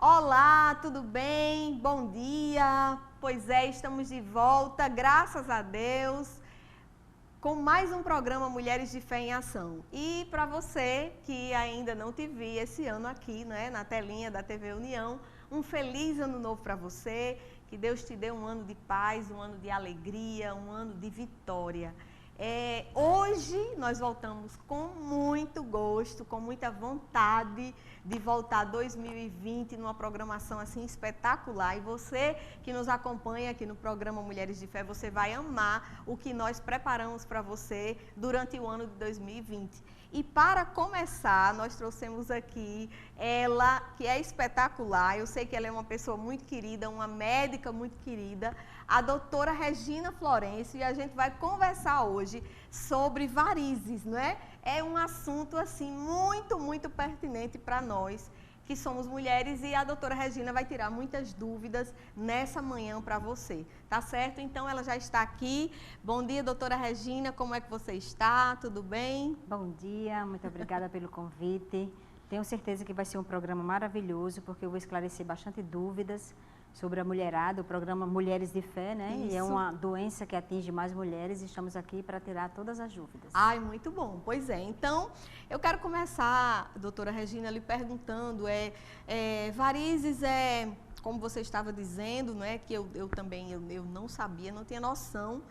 Olá, tudo bem? Bom dia! Pois é, estamos de volta, graças a Deus, com mais um programa Mulheres de Fé em Ação. E para você que ainda não te vi esse ano aqui, né, na telinha da TV União, um feliz ano novo para você, que Deus te dê um ano de paz, um ano de alegria, um ano de vitória. Hoje nós voltamos com muito gosto, com muita vontade de voltar 2020 numa programação assim espetacular. E você que nos acompanha aqui no programa Mulheres de Fé, você vai amar o que nós preparamos para você durante o ano de 2020. E para começar, nós trouxemos aqui ela, que é espetacular. Eu sei que ela é uma pessoa muito querida, uma médica muito querida, a doutora Regina Florencio, e a gente vai conversar hoje sobre varizes, não é? É um assunto assim muito pertinente para nós que somos mulheres, e a doutora Regina vai tirar muitas dúvidas nessa manhã para você, tá certo? Então ela já está aqui. Bom dia, doutora Regina, como é que você está? Tudo bem? Bom dia, muito obrigada pelo convite. Tenho certeza que vai ser um programa maravilhoso, porque eu vou esclarecer bastante dúvidas sobre a mulherada, o programa Mulheres de Fé, né? Isso. E é uma doença que atinge mais mulheres e estamos aqui para tirar todas as dúvidas. Ai, muito bom. Pois é. Então, eu quero começar, doutora Regina, lhe perguntando, varizes como você estava dizendo, não é? Que eu também não sabia, não tinha noção.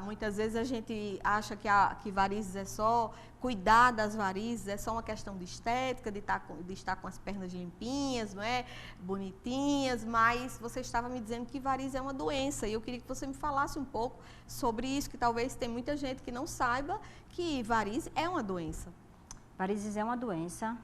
Muitas vezes a gente acha que varizes é só cuidar das varizes, é só uma questão de estética, de estar com as pernas limpinhas, não é? Bonitinhas, mas você estava me dizendo que varizes é uma doença, e eu queria que você me falasse um pouco sobre isso, que talvez tem muita gente que não saiba que varizes é uma doença. Varizes é uma doença,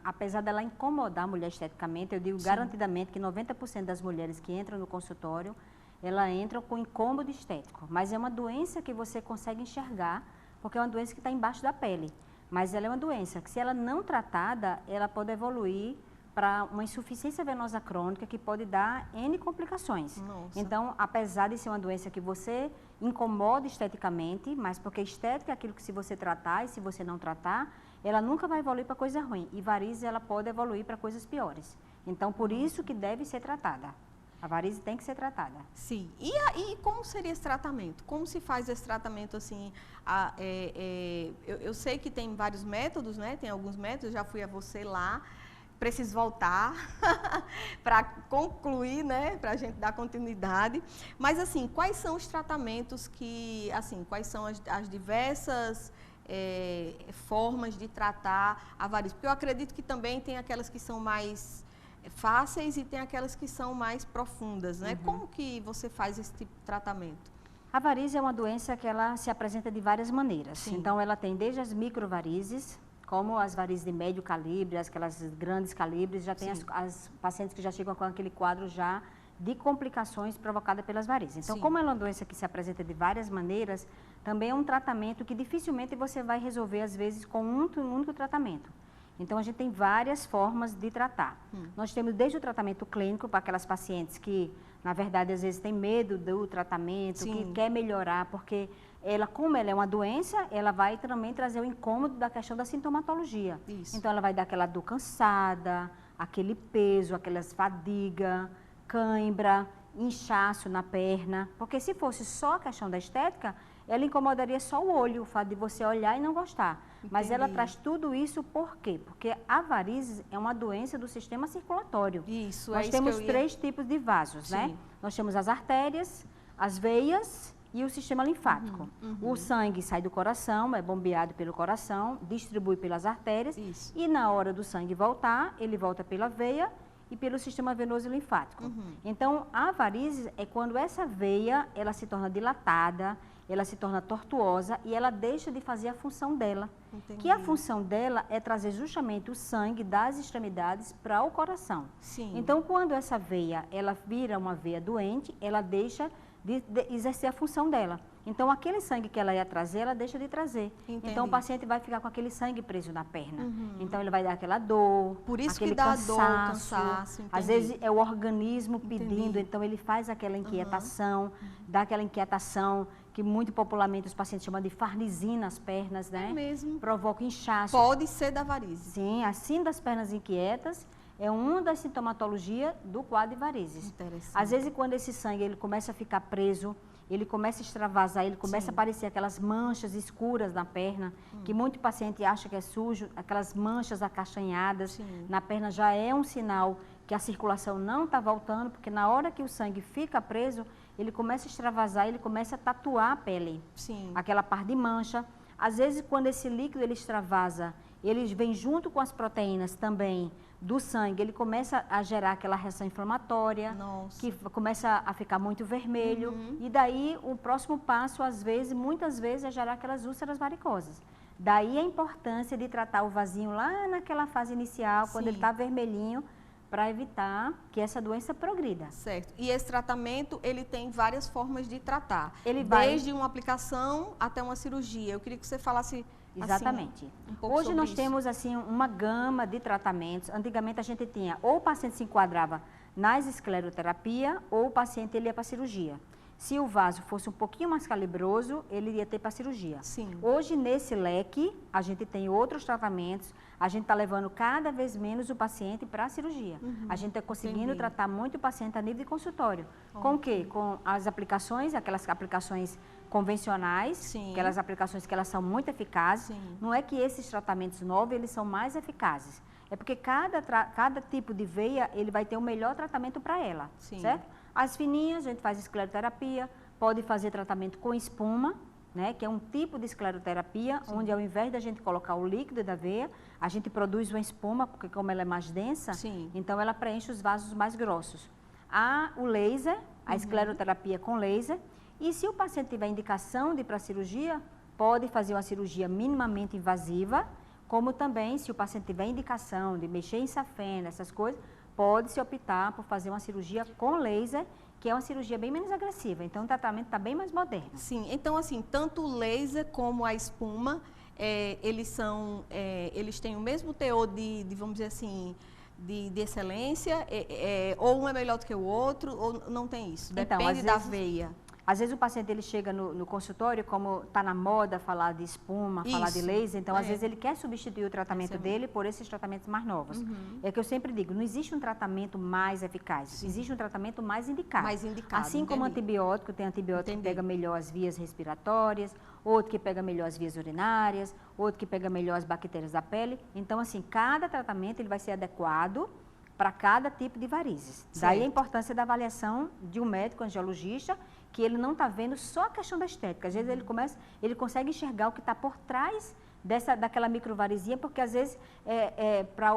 apesar dela incomodar a mulher esteticamente, eu digo Sim. Garantidamente que 90% das mulheres que entram no consultório, ela entra com incômodo estético, mas é uma doença que você consegue enxergar, porque é uma doença que está embaixo da pele. Mas ela é uma doença que, se ela não tratada, ela pode evoluir para uma insuficiência venosa crônica, que pode dar N complicações. Nossa. Então, apesar de ser uma doença que você incomoda esteticamente, mas porque estética é aquilo que, se você tratar e se você não tratar, ela nunca vai evoluir para coisa ruim. E varizes, ela pode evoluir para coisas piores. Então, por isso que deve ser tratada. A varize tem que ser tratada. Sim. E como seria esse tratamento? Como se faz esse tratamento assim? Eu sei que tem vários métodos, né? Tem alguns métodos, já fui a você lá. Preciso voltar para concluir, né? Para a gente dar continuidade. Mas assim, quais são os tratamentos quais são as diversas formas de tratar a varize? Porque eu acredito que também tem aquelas que são mais fáceis e tem aquelas que são mais profundas, né? Uhum. Como que você faz esse tipo de tratamento? A varize é uma doença que ela se apresenta de várias maneiras. Sim. Então, ela tem desde as microvarizes, como as varizes de médio calibre, aquelas grandes calibres, já tem as pacientes que já chegam com aquele quadro já de complicações provocadas pelas varizes. Então, Sim. Como ela é uma doença que se apresenta de várias maneiras, também é um tratamento que dificilmente você vai resolver, às vezes, com um único tratamento. Então, a gente tem várias formas de tratar. Nós temos desde o tratamento clínico, para aquelas pacientes que, na verdade, às vezes tem medo do tratamento, Sim. que quer melhorar, porque como ela é uma doença, ela vai também trazer o incômodo da questão da sintomatologia. Isso. Então, ela vai dar aquela dor cansada, aquele peso, aquelas fadiga, cãibra, inchaço na perna, porque se fosse só a questão da estética, ela incomodaria só o olho, o fato de você olhar e não gostar. Entendi. Mas ela traz tudo isso por quê? Porque a varizes é uma doença do sistema circulatório. Isso, Nós temos 3 tipos de vasos, Sim. né? Nós temos as artérias, as veias e o sistema linfático. O sangue sai do coração, é bombeado pelo coração, distribui pelas artérias. Isso. E na hora do sangue voltar, ele volta pela veia e pelo sistema venoso e linfático. Então, a varizes é quando essa veia, ela se torna dilatada, ela se torna tortuosa e ela deixa de fazer a função dela. Entendi. Que a função dela é trazer justamente o sangue das extremidades para o coração. Sim. Então, quando essa veia, ela vira uma veia doente, ela deixa de exercer a função dela. Então, aquele sangue que ela ia trazer, ela deixa de trazer. Entendi. Então, o paciente vai ficar com aquele sangue preso na perna. Então, ele vai dar aquela dor, Por isso aquele que dá cansaço. dor, cansaço. Às vezes é o organismo pedindo, então ele faz aquela inquietação, dá aquela inquietação que muito popularmente os pacientes chamam de farnizinha nas pernas, né? É mesmo. Provoca inchaço. Pode ser da varize. Sim, assim das pernas inquietas, é uma das sintomatologias do quadro de varizes. Interessante. Às vezes, quando esse sangue ele começa a ficar preso, ele começa a extravasar, ele começa a aparecer aquelas manchas escuras na perna, que muito paciente acha que é sujo, aquelas manchas acastanhadas na perna já é um sinal que a circulação não está voltando, porque na hora que o sangue fica preso, ele começa a extravasar, ele começa a tatuar a pele, aquela parte de mancha. Às vezes, quando esse líquido ele extravasa, ele vem junto com as proteínas também do sangue, ele começa a gerar aquela reação inflamatória, que começa a ficar muito vermelho, e daí o próximo passo, às vezes, muitas vezes, é gerar aquelas úlceras varicosas. Daí a importância de tratar o vasinho lá naquela fase inicial, quando ele está vermelhinho, para evitar que essa doença progrida. Certo. E esse tratamento, ele tem várias formas de tratar. Desde uma aplicação até uma cirurgia. Eu queria que você falasse exatamente. Assim, um pouco Hoje nós isso. temos assim uma gama de tratamentos. Antigamente a gente tinha ou o paciente se enquadrava nas escleroterapia ou o paciente ele ia para a cirurgia. Se o vaso fosse um pouquinho mais calibroso, ele iria ter para a cirurgia. Hoje, nesse leque, a gente tem outros tratamentos, a gente está levando cada vez menos o paciente para a cirurgia. A gente está conseguindo tratar muito o paciente a nível de consultório. Com o quê? Com as aplicações, aquelas aplicações convencionais, aquelas aplicações que elas são muito eficazes. Não é que esses tratamentos novos, eles são mais eficazes. É porque cada tipo de veia, ele vai ter o melhor tratamento para ela, certo? As fininhas, a gente faz escleroterapia, pode fazer tratamento com espuma, né, que é um tipo de escleroterapia, onde ao invés da gente colocar o líquido da veia, a gente produz uma espuma, porque como ela é mais densa, então ela preenche os vasos mais grossos. Há o laser, a escleroterapia com laser, e se o paciente tiver indicação de ir para a cirurgia, pode fazer uma cirurgia minimamente invasiva, como também, se o paciente tiver indicação de mexer em safena, essas coisas, pode-se optar por fazer uma cirurgia com laser, que é uma cirurgia bem menos agressiva. Então, o tratamento está bem mais moderno. Sim, então assim, tanto o laser como a espuma, eles têm o mesmo teor vamos dizer assim, de excelência, ou um é melhor do que o outro, ou não tem isso? Depende da veia. Às vezes o paciente ele chega no consultório, como está na moda falar de espuma, falar de laser, então às vezes ele quer substituir o tratamento dele por esses tratamentos mais novos. É que eu sempre digo, não existe um tratamento mais eficaz, existe um tratamento mais indicado. Assim como antibiótico, tem antibiótico que pega melhor as vias respiratórias, outro que pega melhor as vias urinárias, outro que pega melhor as bactérias da pele. Então assim, cada tratamento ele vai ser adequado para cada tipo de varizes. Daí a importância da avaliação de um médico angiologista, que ele não está vendo só a questão da estética. Às vezes ele consegue enxergar o que está por trás daquela microvarizinha, porque às vezes para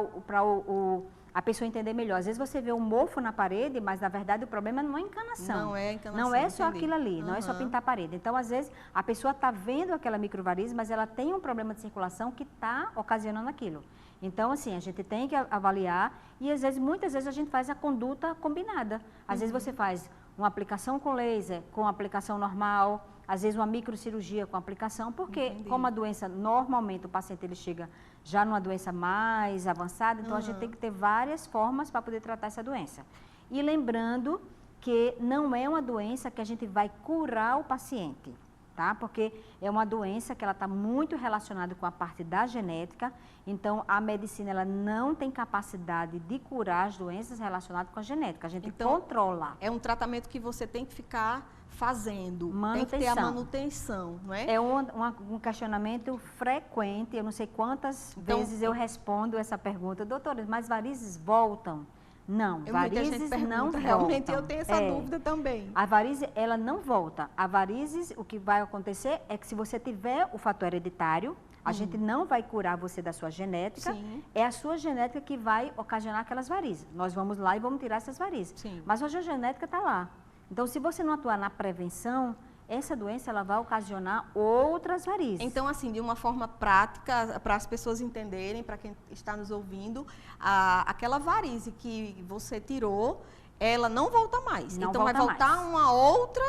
a pessoa entender melhor. Às vezes você vê um mofo na parede, mas na verdade o problema não é encanação. Não é encanação. Não é só aquilo ali, não é só pintar a parede. Então, às vezes, a pessoa está vendo aquela microvarize, mas ela tem um problema de circulação que está ocasionando aquilo. Então, assim, a gente tem que avaliar e, às vezes, muitas vezes a gente faz a conduta combinada. Às vezes você faz uma aplicação com laser, com aplicação normal, às vezes uma microcirurgia com aplicação, porque como a doença, normalmente o paciente ele chega já numa doença mais avançada, então a gente tem que ter várias formas para poder tratar essa doença. E lembrando que não é uma doença que a gente vai curar o paciente, tá? Porque é uma doença que ela está muito relacionada com a parte da genética, então a medicina ela não tem capacidade de curar as doenças relacionadas com a genética, a gente controla. É um tratamento que você tem que ficar fazendo, tem que ter a manutenção, não é? É um questionamento frequente, eu não sei quantas vezes eu respondo essa pergunta, doutora, mas varizes voltam? Não, varizes não voltam. Realmente eu tenho essa dúvida também. A varize, ela não volta. A varizes, o que vai acontecer é que se você tiver o fator hereditário, a gente não vai curar você da sua genética, é a sua genética que vai ocasionar aquelas varizes. Nós vamos lá e vamos tirar essas varizes. Mas a sua genética está lá. Então, se você não atuar na prevenção, essa doença ela vai ocasionar outras varizes. Então, assim, de uma forma prática, para as pessoas entenderem, para quem está nos ouvindo, aquela varize que você tirou, ela não volta mais. Não então vai volta voltar mais. uma outra,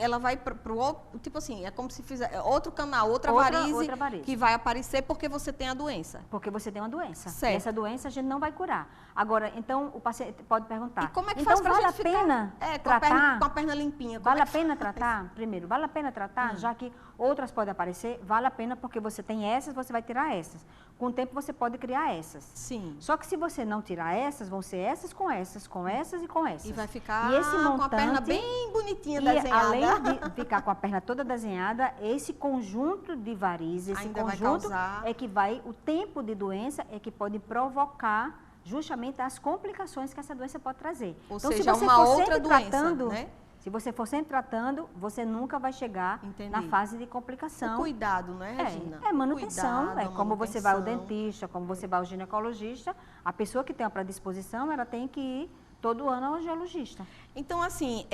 ela vai para o outro, tipo assim, é como se fizer outro canal, outra varize que vai aparecer porque você tem a doença. Porque você tem uma doença. Certo. E essa doença a gente não vai curar. Agora, então, o paciente pode perguntar. E como é que então, faz pra vale gente a pena tratar? com a perna limpinha? Vale a pena tratar? Primeiro, vale a pena tratar, já que outras podem aparecer? Vale a pena porque você tem essas, você vai tirar essas. Com o tempo você pode criar essas. Sim. Só que se você não tirar essas, vão ser essas com essas, com essas e com essas. E vai ficar e esse montante, com a perna bem bonitinha e desenhada. além de ficar com a perna toda desenhada, esse conjunto de varizes, esse Ainda vai conjunto causar... é que vai, o tempo de doença é que pode provocar justamente as complicações que essa doença pode trazer. Ou então, seja, se você uma for outra sempre doença, tratando, né? Se você for sempre tratando, você nunca vai chegar na fase de complicação. O cuidado, né, Regina? É manutenção, Cuidado, como você vai ao dentista, como você vai ao ginecologista, a pessoa que tem a predisposição, ela tem que ir todo ano ao geologista. Então, assim,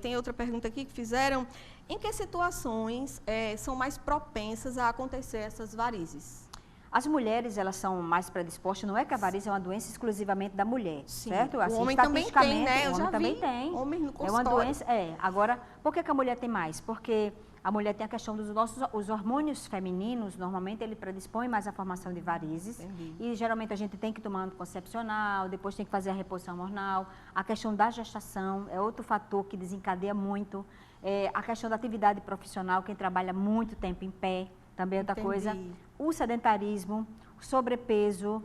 tem outra pergunta aqui que fizeram. Em que situações são mais propensas a acontecer essas varizes? As mulheres, elas são mais predispostas, não é que a varize é uma doença exclusivamente da mulher, Sim. certo? Assim, o homem também tem, né? O homem também tem. Homem no é uma doença, Agora, por que a mulher tem mais? Porque a mulher tem a questão dos os hormônios femininos, normalmente ele predispõe mais à formação de varizes. Entendi. E geralmente a gente tem que tomar anticoncepcional, depois tem que fazer a reposição hormonal. A questão da gestação é outro fator que desencadeia muito. A questão da atividade profissional, quem trabalha muito tempo em pé, também é outra coisa. O sedentarismo, o sobrepeso,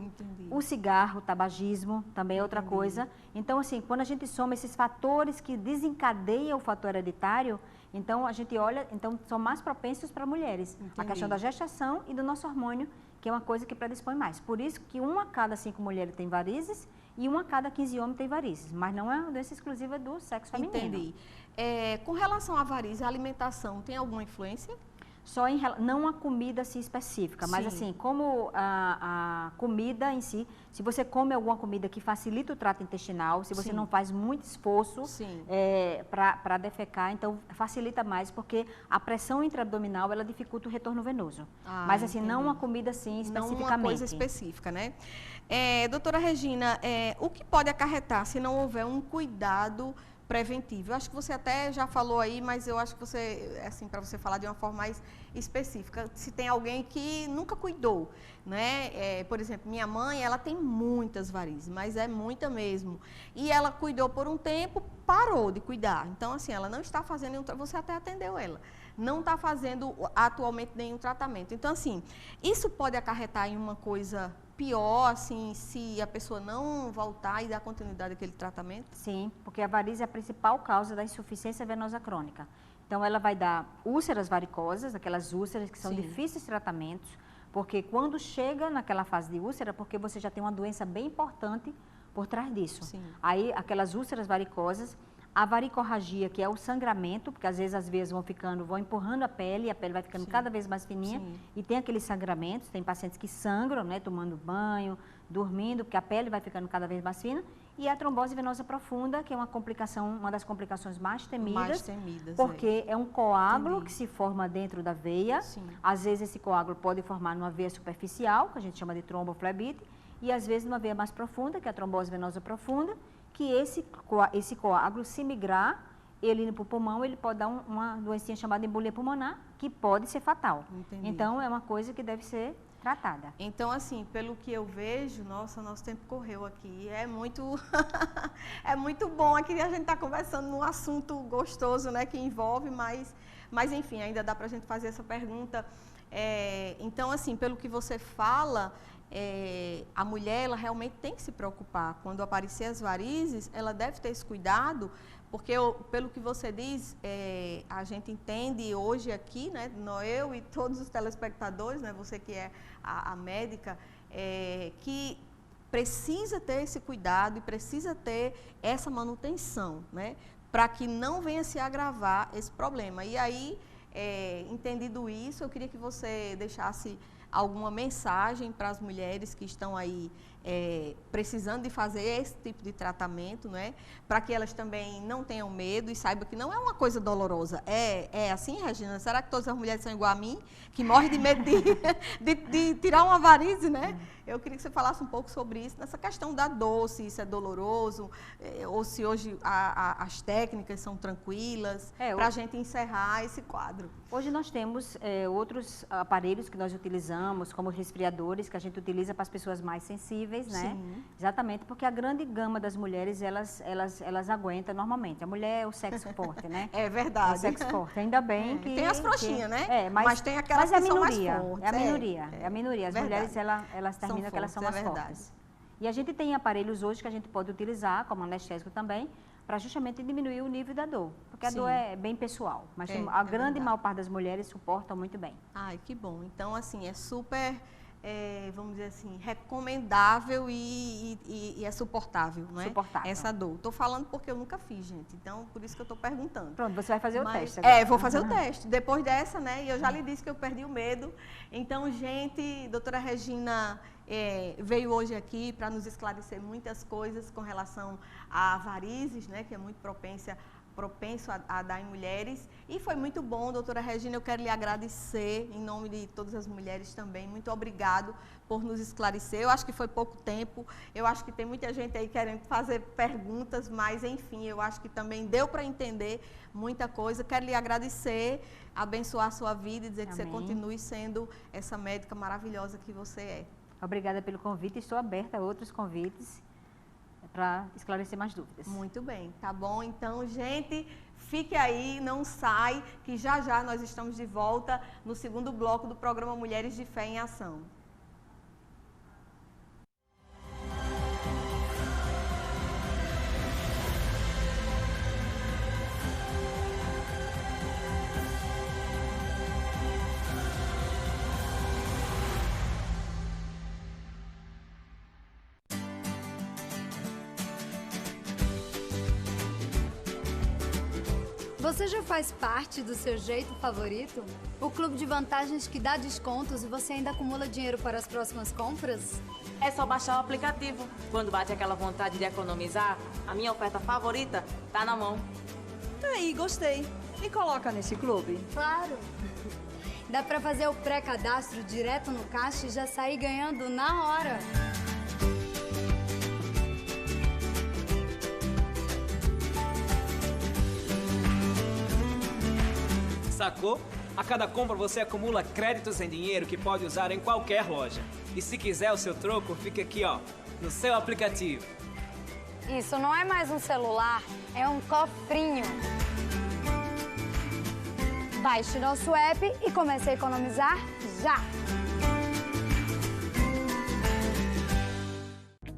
o cigarro, o tabagismo, também é outra coisa. Então, assim, quando a gente soma esses fatores que desencadeiam o fator hereditário, então a gente olha, então são mais propensos para mulheres. A questão da gestação e do nosso hormônio, que é uma coisa que predispõe mais. Por isso que 1 a cada 5 mulheres tem varizes e 1 a cada 15 homens tem varizes. Mas não é uma doença exclusiva do sexo feminino. Entendi. Com relação à varize, a alimentação tem alguma influência? Só não a comida assim, específica, mas assim, como a comida em si, se você come alguma comida que facilita o trato intestinal, se você não faz muito esforço para defecar, então facilita mais, porque a pressão intraabdominal, ela dificulta o retorno venoso. Mas assim, não uma comida assim, especificamente. Não uma coisa específica, né? Doutora Regina, o que pode acarretar se não houver um cuidado preventivo? Eu acho que você até já falou aí, mas eu acho que você, assim, para você falar de uma forma mais específica, se tem alguém que nunca cuidou, né? Por exemplo, minha mãe, ela tem muitas varizes, mas é muita mesmo. E ela cuidou por um tempo, parou de cuidar. Então, assim, ela não está fazendo nenhum, você até atendeu ela, não está fazendo atualmente nenhum tratamento. Então, assim, isso pode acarretar em uma coisa pior, assim, se a pessoa não voltar e dar continuidade àquele tratamento? Sim, porque a varize é a principal causa da insuficiência venosa crônica. Então, ela vai dar úlceras varicosas, aquelas úlceras que são difíceis de tratamento, porque quando chega naquela fase de úlcera, porque você já tem uma doença bem importante por trás disso. Sim. Aí, aquelas úlceras varicosas, a varicorragia, que é o sangramento, porque às vezes as veias vão empurrando a pele vai ficando cada vez mais fininha, e tem aqueles sangramentos, tem pacientes que sangram, né, tomando banho, dormindo, porque a pele vai ficando cada vez mais fina, e a trombose venosa profunda, que é uma complicação, uma das complicações mais temidas, porque é um coágulo que se forma dentro da veia, às vezes esse coágulo pode formar numa veia superficial, que a gente chama de tromboflebite, e às vezes numa veia mais profunda, que é a trombose venosa profunda, que esse coágulo, se migrar, ele indo para o pulmão, ele pode dar uma doencinha chamada embolia pulmonar, que pode ser fatal. Entendi. Então, é uma coisa que deve ser tratada. Então, assim, pelo que eu vejo, nossa, nosso tempo correu aqui. É muito, é muito bom aqui a gente estar conversando num assunto gostoso, né, que envolve, mas enfim, ainda dá para a gente fazer essa pergunta. Então, assim, pelo que você fala, a mulher, ela realmente tem que se preocupar. Quando aparecer as varizes, ela deve ter esse cuidado, porque pelo que você diz, a gente entende hoje aqui, né, eu e todos os telespectadores, né, você que é a médica, que precisa ter esse cuidado e precisa ter essa manutenção, né, para que não venha se agravar esse problema. E aí, entendido isso, eu queria que você deixasse alguma mensagem para as mulheres que estão aí precisando de fazer esse tipo de tratamento, né? Para que elas também não tenham medo e saibam que não é uma coisa dolorosa. É assim, Regina? Será que todas as mulheres são igual a mim? Que morrem de medo de tirar uma varize, né? eu queria que você falasse um pouco sobre isso, nessa questão da dor, se isso é doloroso, ou se hoje as técnicas são tranquilas, para a gente encerrar esse quadro. Hoje nós temos outros aparelhos que nós utilizamos, como resfriadores, que a gente utiliza para as pessoas mais sensíveis, né? Sim. Exatamente, porque a grande gama das mulheres, elas aguentam normalmente. A mulher é o sexo forte, né? É verdade. É o sexo forte. Ainda bem que... Tem as frouxinhas, né? Mas tem aquelas que são mais minoria, fortes. É a minoria, é a minoria. As verdade. mulheres, elas terminam que elas são mais fortes. E a gente tem aparelhos hoje que a gente pode utilizar, como anestésico também, para justamente diminuir o nível da dor. Porque a dor é bem pessoal, mas a grande maior parte das mulheres suportam muito bem. Ai, que bom. Então, assim, é super, vamos dizer assim, recomendável e é suportável, não é? Suportável. Essa dor. Estou falando porque eu nunca fiz, gente. Então, por isso que eu estou perguntando. Pronto, você vai fazer o teste agora. Vou fazer o teste. Depois dessa, né? E eu já lhe disse que eu perdi o medo. Então, gente, doutora Regina veio hoje aqui para nos esclarecer muitas coisas com relação a varizes, né? Que é muito propenso a dar em mulheres. E foi muito bom, doutora Regina, eu quero lhe agradecer, em nome de todas as mulheres também. Muito obrigado por nos esclarecer. Eu acho que foi pouco tempo, eu acho que tem muita gente aí querendo fazer perguntas, mas, enfim, eu acho que também deu para entender muita coisa. Quero lhe agradecer, abençoar a sua vida e dizer que você continue sendo essa médica maravilhosa que você é. Obrigada pelo convite, estou aberta a outros convites para esclarecer mais dúvidas. Muito bem, tá bom? Então, gente, fique aí, não sai, que já já nós estamos de volta no segundo bloco do programa Mulheres de Fé em Ação. Você já faz parte do seu jeito favorito? O clube de vantagens que dá descontos e você ainda acumula dinheiro para as próximas compras? É só baixar o aplicativo. Quando bate aquela vontade de economizar, a minha oferta favorita tá na mão. Tá aí, gostei. Me coloca nesse clube. Claro! Dá para fazer o pré-cadastro direto no caixa e já sair ganhando na hora. Sacou? A cada compra você acumula créditos em dinheiro que pode usar em qualquer loja. E se quiser o seu troco, fica aqui, ó, no seu aplicativo. Isso não é mais um celular, é um cofrinho. Baixe nosso app e comece a economizar já!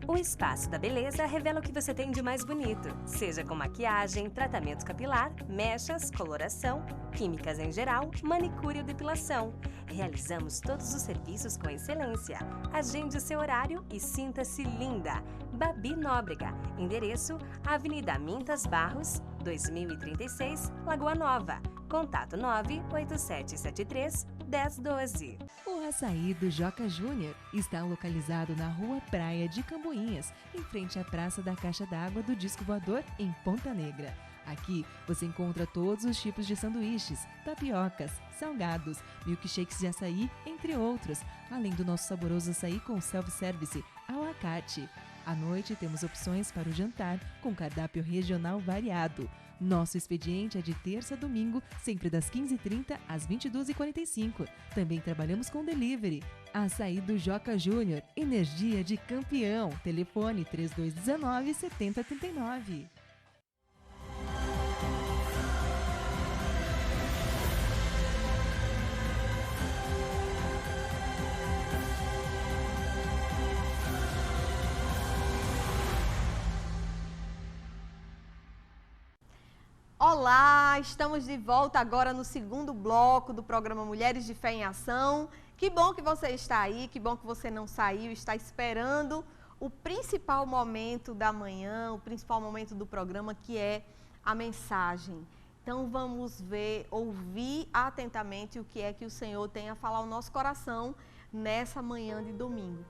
O Espaço da Beleza revela o que você tem de mais bonito, seja com maquiagem, tratamento capilar, mechas, coloração, químicas em geral, manicure ou depilação. Realizamos todos os serviços com excelência. Agende o seu horário e sinta-se linda. Babi Nóbrega, endereço Avenida Mintas Barros, 2036, Lagoa Nova. Contato 98773-1012. O açaí do Joca Júnior está localizado na Rua Praia de Camboinhas, em frente à Praça da Caixa d'Água do Disco Voador, em Ponta Negra. Aqui você encontra todos os tipos de sanduíches, tapiocas, salgados, milkshakes de açaí, entre outros, além do nosso saboroso açaí com self-service à la carte. À noite temos opções para o jantar, com cardápio regional variado. Nosso expediente é de terça a domingo, sempre das 15h30 às 22h45. Também trabalhamos com delivery. Açaí do Joca Júnior, energia de campeão. Telefone 3219-7039. Olá, estamos de volta agora no segundo bloco do programa Mulheres de Fé em Ação. Que bom que você está aí, que bom que você não saiu, está esperando o principal momento da manhã, o principal momento do programa, que é a mensagem. Então vamos ouvir atentamente o que é que o Senhor tem a falar ao nosso coração nessa manhã de domingo.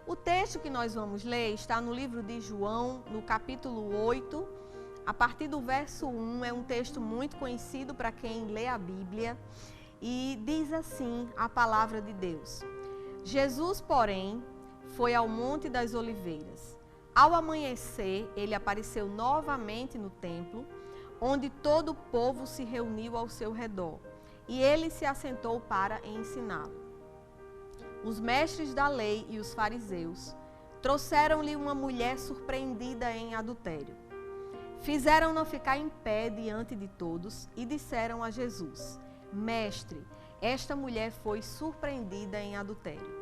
O texto que nós vamos ler está no livro de João, no capítulo 8, a partir do verso 1, é um texto muito conhecido para quem lê a Bíblia, e diz assim a palavra de Deus. Jesus, porém, foi ao Monte das Oliveiras. Ao amanhecer, ele apareceu novamente no templo, onde todo o povo se reuniu ao seu redor, e ele se assentou para ensiná-lo. Os mestres da lei e os fariseus trouxeram-lhe uma mulher surpreendida em adultério. Fizeram-na ficar em pé diante de todos e disseram a Jesus: Mestre, esta mulher foi surpreendida em adultério.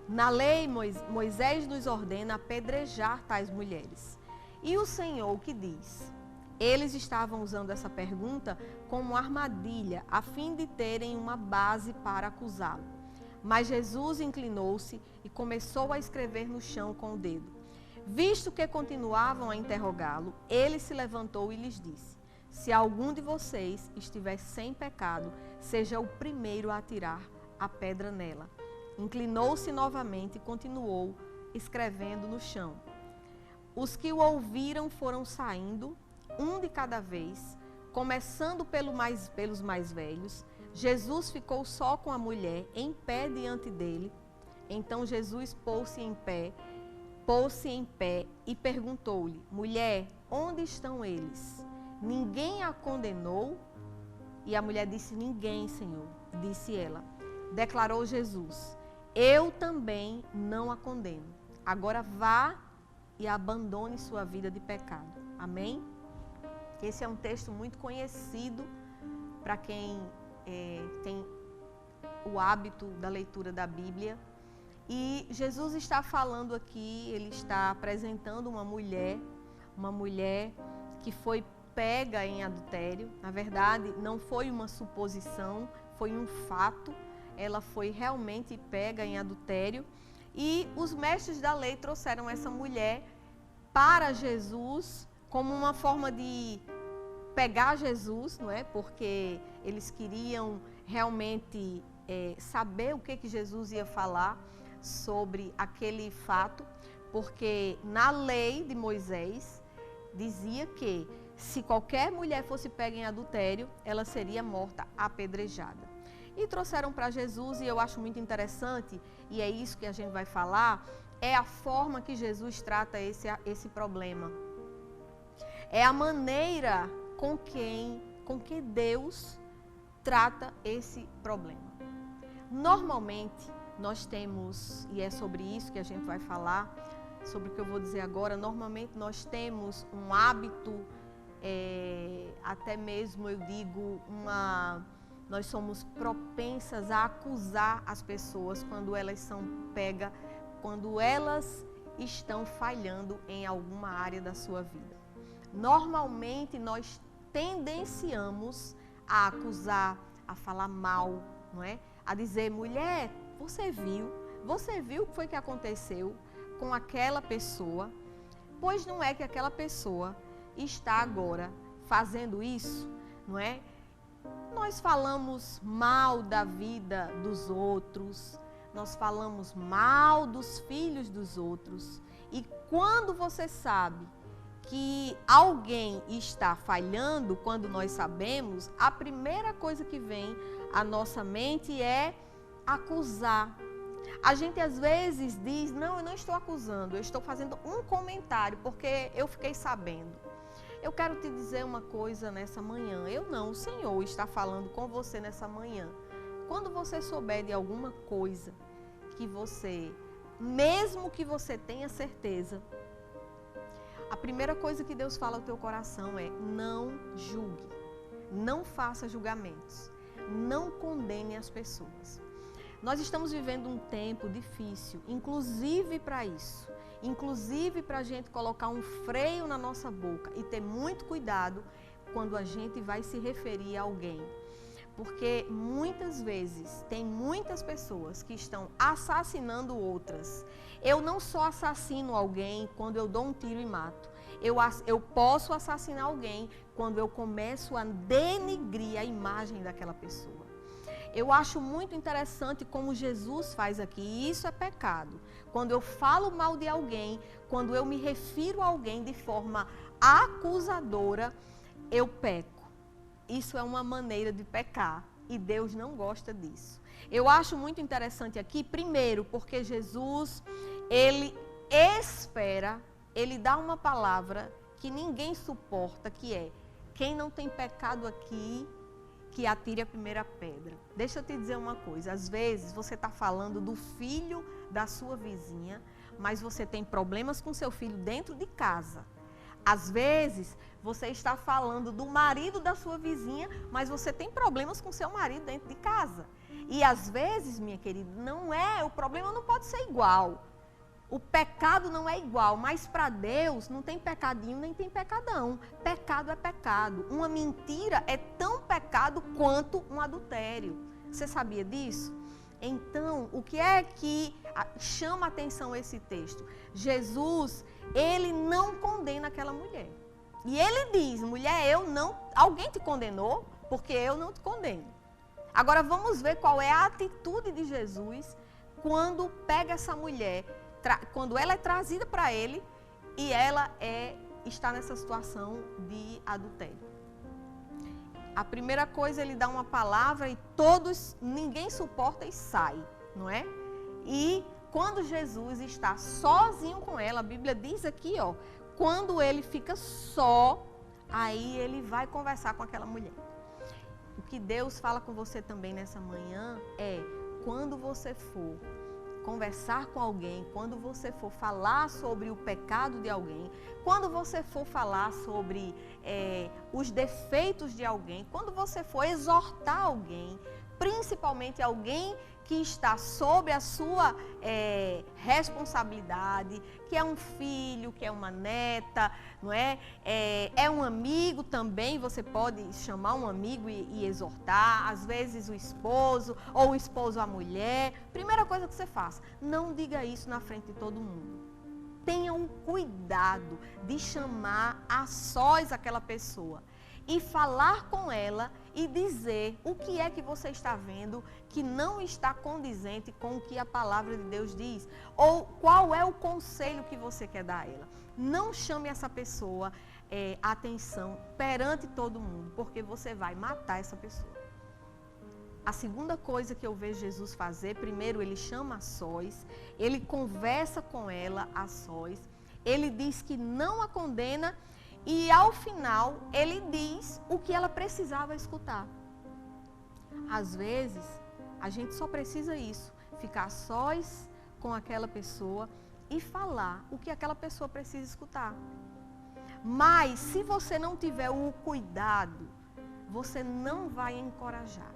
Na lei, Moisés nos ordena apedrejar tais mulheres. E o Senhor o que diz? Eles estavam usando essa pergunta como armadilha, a fim de terem uma base para acusá-lo. Mas Jesus inclinou-se e começou a escrever no chão com o dedo. Visto que continuavam a interrogá-lo, ele se levantou e lhes disse: Se algum de vocês estiver sem pecado, seja o primeiro a atirar a pedra nela. Inclinou-se novamente e continuou escrevendo no chão. Os que o ouviram foram saindo, um de cada vez, começando pelos mais velhos. Jesus ficou só com a mulher, em pé diante dele. Então Jesus pôs-se em pé e perguntou-lhe: Mulher, onde estão eles? Ninguém a condenou? E a mulher disse: Ninguém, Senhor. Disse ela. Declarou Jesus: Eu também não a condeno. Agora vá e abandone sua vida de pecado. Amém? Esse é um texto muito conhecido para quem tem o hábito da leitura da Bíblia. E Jesus está falando aqui, ele está apresentando uma mulher que foi pega em adultério. Na verdade, não foi uma suposição, foi um fato. Ela foi realmente pega em adultério. E os mestres da lei trouxeram essa mulher para Jesus como uma forma de pegar Jesus, não é? Porque eles queriam realmente saber o que Jesus ia falar sobre aquele fato, porque na lei de Moisés dizia que se qualquer mulher fosse pega em adultério, ela seria morta apedrejada. E trouxeram para Jesus, e eu acho muito interessante, e é isso que a gente vai falar, é a forma que Jesus trata esse problema. É a maneira com que Deus trata esse problema. Normalmente, nós temos, e é sobre isso que a gente vai falar, sobre o que eu vou dizer agora, normalmente nós temos um hábito, até mesmo eu digo, nós somos propensas a acusar as pessoas quando elas são pegas, quando elas estão falhando em alguma área da sua vida. Normalmente nós tendenciamos a acusar, a falar mal, não é? A dizer: mulher, você viu o que foi que aconteceu com aquela pessoa? Pois não é que aquela pessoa está agora fazendo isso, não é? Nós falamos mal da vida dos outros, nós falamos mal dos filhos dos outros. E quando você sabe que alguém está falhando, quando nós sabemos, a primeira coisa que vem à nossa mente é acusar. A gente às vezes diz: não, eu não estou acusando, eu estou fazendo um comentário porque eu fiquei sabendo. Eu quero te dizer uma coisa nessa manhã. O Senhor está falando com você nessa manhã. Quando você souber de alguma coisa que você, mesmo que você tenha certeza, a primeira coisa que Deus fala ao teu coração é: não julgue, não faça julgamentos, não condene as pessoas. Nós estamos vivendo um tempo difícil, inclusive para isso. Inclusive para a gente colocar um freio na nossa boca e ter muito cuidado quando a gente vai se referir a alguém. Porque muitas vezes tem muitas pessoas que estão assassinando outras. Eu não só assassino alguém quando eu dou um tiro e mato. Eu posso assassinar alguém quando eu começo a denigrir a imagem daquela pessoa. Eu acho muito interessante como Jesus faz aqui, e isso é pecado. Quando eu falo mal de alguém, quando eu me refiro a alguém de forma acusadora, eu peco. Isso é uma maneira de pecar e Deus não gosta disso. Eu acho muito interessante aqui, primeiro, porque Jesus, ele espera, ele dá uma palavra que ninguém suporta, que é: quem não tem pecado aqui, que atire a primeira pedra. Deixa eu te dizer uma coisa, às vezes você está falando do filho da sua vizinha, mas você tem problemas com seu filho dentro de casa. Às vezes você está falando do marido da sua vizinha, mas você tem problemas com seu marido dentro de casa. E às vezes, minha querida, o problema não pode ser igual. O pecado não é igual, mas para Deus não tem pecadinho nem tem pecadão. Pecado é pecado. Uma mentira é tão pecado quanto um adultério. Você sabia disso? Então, o que é que chama a atenção esse texto? Jesus, ele não condena aquela mulher. E ele diz: mulher, alguém te condenou? Porque eu não te condeno. Agora vamos ver qual é a atitude de Jesus quando pega essa mulher, quando ela é trazida para ele e ela está nessa situação de adultério. A primeira coisa, ele dá uma palavra e ninguém suporta e sai, não é? E quando Jesus está sozinho com ela, a Bíblia diz aqui, quando ele fica só, aí ele vai conversar com aquela mulher. O que Deus fala com você também nessa manhã é: quando você for conversar com alguém, quando você for falar sobre o pecado de alguém, quando você for falar sobre os defeitos de alguém, quando você for exortar alguém, principalmente alguém que está sob a sua responsabilidade, que é um filho, que é uma neta, não é? É um amigo também, você pode chamar um amigo e exortar, às vezes o esposo, ou o esposo a mulher. Primeira coisa que você faça, não diga isso na frente de todo mundo. Tenha um cuidado de chamar a sós aquela pessoa e falar com ela e dizer o que é que você está vendo que não está condizente com o que a palavra de Deus diz, ou qual é o conselho que você quer dar a ela. Não chame essa pessoa a atenção perante todo mundo, porque você vai matar essa pessoa. A segunda coisa que eu vejo Jesus fazer, primeiro ele chama a sós, ele conversa com ela a sós, ele diz que não a condena. E ao final, ele diz o que ela precisava escutar. Às vezes, a gente só precisa isso, ficar sós com aquela pessoa e falar o que aquela pessoa precisa escutar. Mas, se você não tiver o cuidado, você não vai encorajar.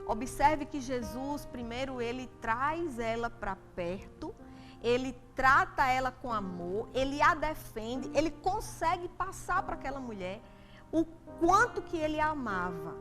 Observe que Jesus, primeiro, ele traz ela para perto, ele trata ela com amor, ele a defende, ele consegue passar para aquela mulher o quanto que ele a amava.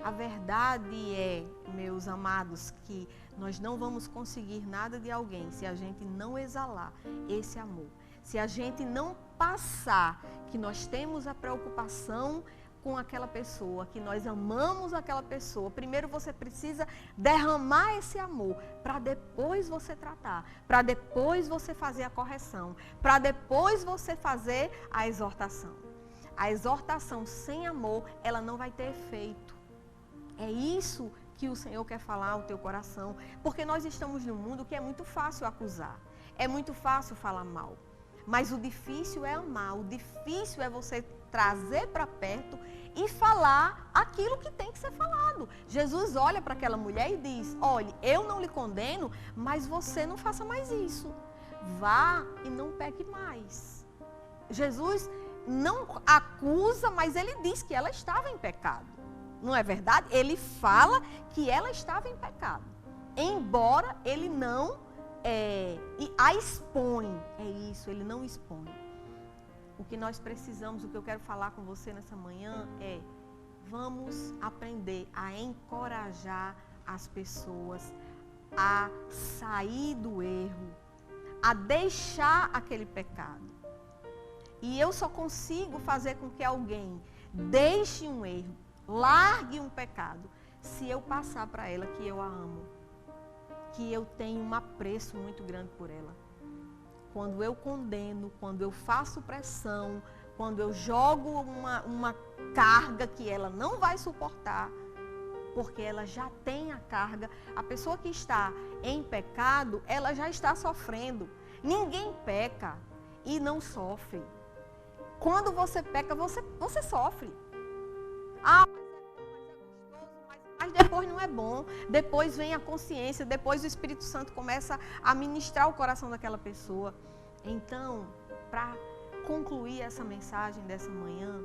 A verdade é, meus amados, que nós não vamos conseguir nada de alguém se a gente não exalar esse amor. Se a gente não passar que nós temos a preocupação com aquela pessoa, que nós amamos aquela pessoa, primeiro você precisa derramar esse amor, para depois você tratar, para depois você fazer a correção, para depois você fazer a exortação. A exortação sem amor, ela não vai ter efeito. É isso que o Senhor quer falar ao teu coração, porque nós estamos num mundo que é muito fácil acusar, é muito fácil falar mal, mas o difícil é amar, o difícil é você trazer para perto e falar aquilo que tem que ser falado. Jesus olha para aquela mulher e diz: olha, eu não lhe condeno, mas você não faça mais isso. Vá e não peque mais. Jesus não acusa, mas ele diz que ela estava em pecado. Não é verdade? Ele fala que ela estava em pecado. Embora ele não a expõe. É isso, ele não expõe. O que nós precisamos, o que eu quero falar com você nessa manhã é: vamos aprender a encorajar as pessoas a sair do erro, a deixar aquele pecado. E eu só consigo fazer com que alguém deixe um erro, largue um pecado, se eu passar para ela que eu a amo, que eu tenho um apreço muito grande por ela. Quando eu condeno, quando eu faço pressão, quando eu jogo uma carga que ela não vai suportar, porque ela já tem a carga. A pessoa que está em pecado, ela já está sofrendo. Ninguém peca e não sofre. Quando você peca, você sofre. Ah, mas depois não é bom. Depois vem a consciência, depois o Espírito Santo começa a ministrar o coração daquela pessoa. Então, para concluir essa mensagem dessa manhã,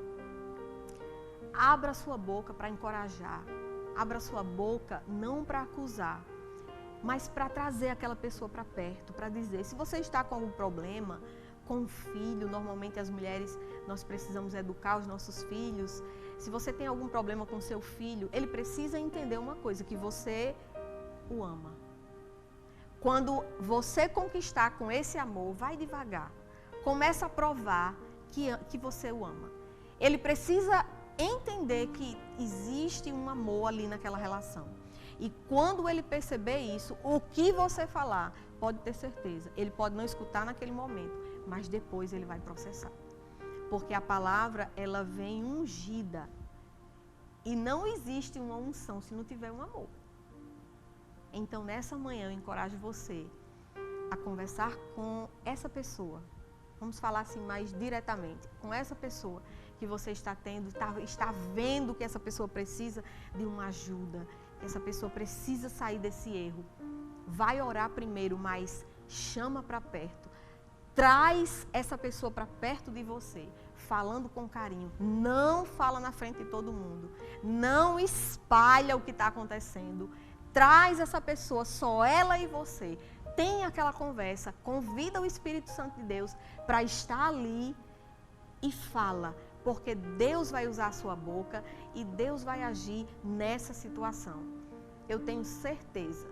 abra sua boca para encorajar. Abra sua boca não para acusar, mas para trazer aquela pessoa para perto, para dizer, se você está com algum problema, com um filho, normalmente as mulheres, nós precisamos educar os nossos filhos. Se você tem algum problema com seu filho, ele precisa entender uma coisa, que você o ama. Quando você conquistar com esse amor, vai devagar. Começa a provar que você o ama. Ele precisa entender que existe um amor ali naquela relação. E quando ele perceber isso, o que você falar, pode ter certeza, ele pode não escutar naquele momento, mas depois ele vai processar. Porque a palavra, ela vem ungida. E não existe uma unção se não tiver um amor. Então, nessa manhã, eu encorajo você a conversar com essa pessoa. Vamos falar assim mais diretamente. Com essa pessoa que você está tendo, está vendo que essa pessoa precisa de uma ajuda, que essa pessoa precisa sair desse erro. Vai orar primeiro, mas chama para perto. Traz essa pessoa para perto de você, falando com carinho. Não fala na frente de todo mundo. Não espalha o que está acontecendo. Traz essa pessoa, só ela e você. Tenha aquela conversa. Convida o Espírito Santo de Deus para estar ali e fala. Porque Deus vai usar a sua boca e Deus vai agir nessa situação. Eu tenho certeza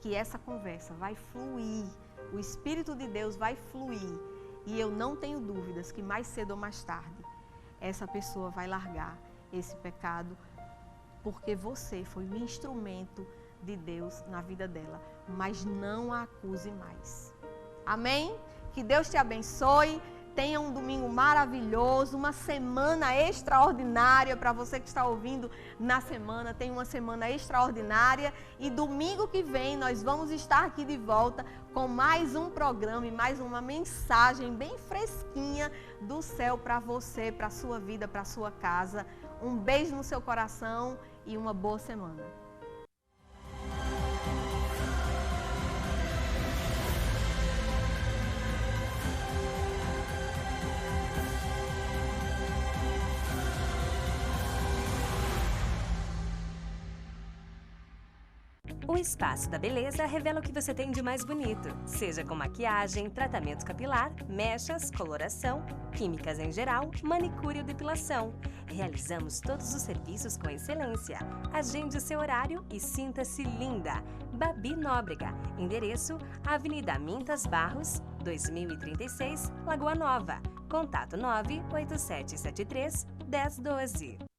que essa conversa vai fluir. O Espírito de Deus vai fluir. E eu não tenho dúvidas que mais cedo ou mais tarde, essa pessoa vai largar esse pecado, porque você foi um instrumento de Deus na vida dela. Mas não a acuse mais. Amém? Que Deus te abençoe. Tenha um domingo maravilhoso, uma semana extraordinária para você que está ouvindo na semana. Tenha uma semana extraordinária e domingo que vem nós vamos estar aqui de volta com mais um programa e mais uma mensagem bem fresquinha do céu para você, para a sua vida, para a sua casa. Um beijo no seu coração e uma boa semana. O Espaço da Beleza revela o que você tem de mais bonito, seja com maquiagem, tratamento capilar, mechas, coloração, químicas em geral, manicure ou depilação. Realizamos todos os serviços com excelência. Agende o seu horário e sinta-se linda. Babi Nóbrega, endereço Avenida Mintas Barros, 2036, Lagoa Nova. Contato 98773 1012.